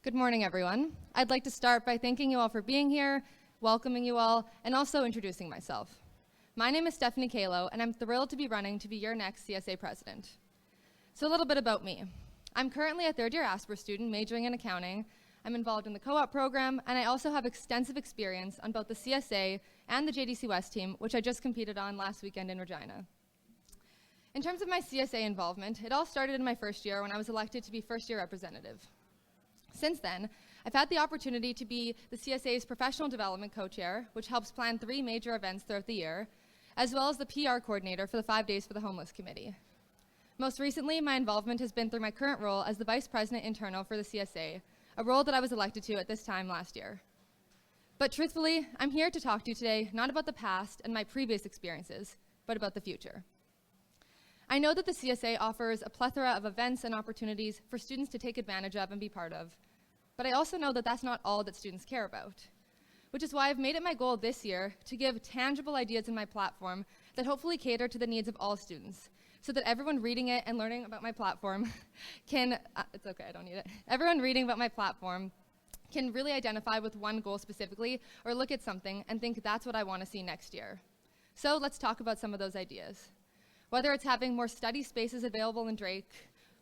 Good morning, everyone. I'd like to start by thanking you all for being here, welcoming you all, and also introducing myself. My name is Stephanie Kalo, and I'm thrilled to be running to be your next CSA president. So a little bit about me. I'm currently a third-year Asper student majoring in accounting. I'm involved in the co-op program, and I also have extensive experience on both the CSA and the JDC West team, which I just competed on last weekend in Regina. In terms of my CSA involvement, it all started in my first year when I was elected to be first-year representative. Since then, I've had the opportunity to be the CSA's professional development co-chair, which helps plan 3 major events throughout the year, as well as the PR coordinator for the 5 Days for the Homeless Committee. Most recently, my involvement has been through my current role as the Vice President Internal for the CSA, a role that I was elected to at this time last year. But truthfully, I'm here to talk to you today not about the past and my previous experiences, but about the future. I know that the CSA offers a plethora of events and opportunities for students to take advantage of and be part of, but I also know that that's not all that students care about, which is why I've made it my goal this year to give tangible ideas in my platform that hopefully cater to the needs of all students, so that everyone reading it and learning about my platform can, it's okay, I don't need it. Everyone reading about my platform can really identify with one goal specifically or look at something and think that's what I want to see next year. So let's talk about some of those ideas. Whether it's having more study spaces available in Drake,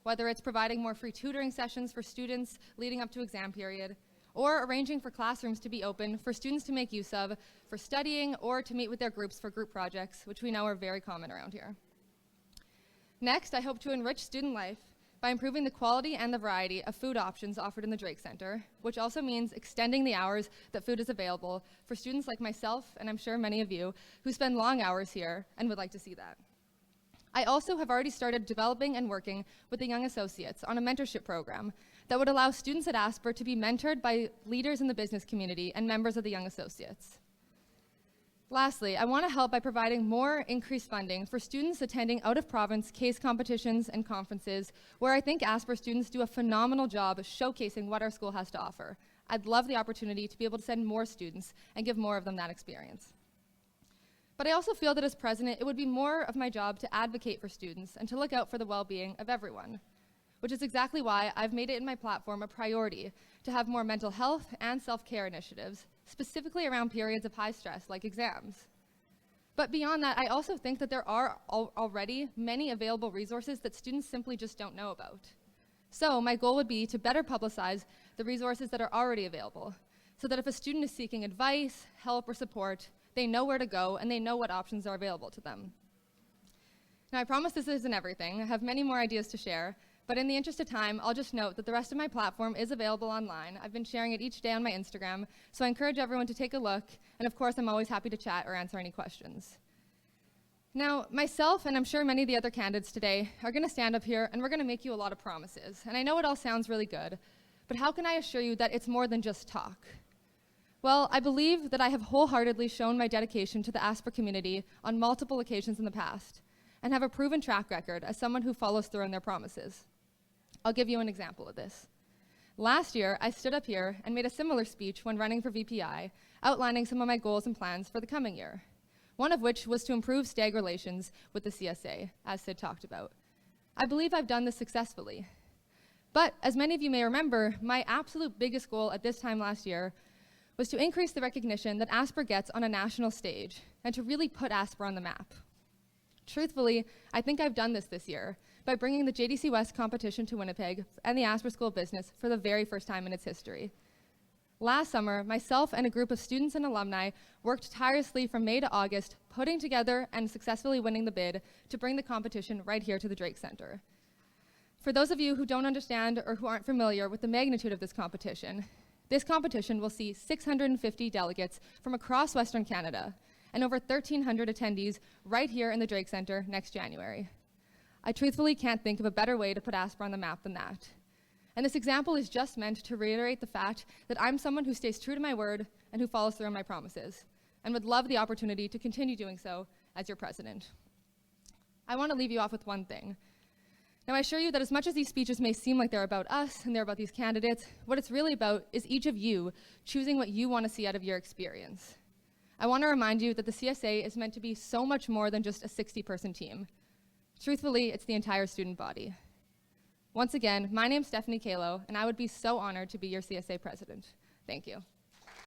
whether it's providing more free tutoring sessions for students leading up to exam period, or arranging for classrooms to be open for students to make use of for studying or to meet with their groups for group projects, which we know are very common around here. Next, I hope to enrich student life by improving the quality and the variety of food options offered in the Drake Center, which also means extending the hours that food is available for students like myself, and I'm sure many of you, who spend long hours here and would like to see that. I also have already started developing and working with the Young Associates on a mentorship program that would allow students at Asper to be mentored by leaders in the business community and members of the Young Associates. Lastly, I want to help by providing more increased funding for students attending out-of-province case competitions and conferences where I think Asper students do a phenomenal job showcasing what our school has to offer. I'd love the opportunity to be able to send more students and give more of them that experience. But I also feel that as president, it would be more of my job to advocate for students and to look out for the well-being of everyone, which is exactly why I've made it in my platform a priority to have more mental health and self-care initiatives, specifically around periods of high stress like exams. But beyond that, I also think that there are already many available resources that students simply just don't know about. So my goal would be to better publicize the resources that are already available, so that if a student is seeking advice, help, or support, they know where to go and they know what options are available to them. Now, I promise this isn't everything. I have many more ideas to share, but in the interest of time, I'll just note that the rest of my platform is available online. I've been sharing it each day on my Instagram, so I encourage everyone to take a look, and of course, I'm always happy to chat or answer any questions. Now, myself, and I'm sure many of the other candidates today, are gonna stand up here and we're gonna make you a lot of promises. And I know it all sounds really good, but how can I assure you that it's more than just talk? Well, I believe that I have wholeheartedly shown my dedication to the Asper community on multiple occasions in the past and have a proven track record as someone who follows through on their promises. I'll give you an example of this. Last year, I stood up here and made a similar speech when running for VPI, outlining some of my goals and plans for the coming year, one of which was to improve STAG relations with the CSA, as Sid talked about. I believe I've done this successfully. But as many of you may remember, my absolute biggest goal at this time last year was to increase the recognition that Asper gets on a national stage and to really put Asper on the map. Truthfully, I think I've done this year by bringing the JDC West competition to Winnipeg and the Asper School of Business for the very first time in its history. Last summer, myself and a group of students and alumni worked tirelessly from May to August, putting together and successfully winning the bid to bring the competition right here to the Drake Center. For those of you who don't understand or who aren't familiar with the magnitude of this competition will see 650 delegates from across Western Canada and over 1,300 attendees right here in the Drake Center next January. I truthfully can't think of a better way to put Asper on the map than that. And this example is just meant to reiterate the fact that I'm someone who stays true to my word and who follows through on my promises, and would love the opportunity to continue doing so as your president. I want to leave you off with one thing. Now, I assure you that as much as these speeches may seem like they're about us and they're about these candidates, what it's really about is each of you choosing what you want to see out of your experience. I want to remind you that the CSA is meant to be so much more than just a 60-person team. Truthfully, it's the entire student body. Once again, my name's Stephanie Kalo, and I would be so honored to be your CSA president. Thank you.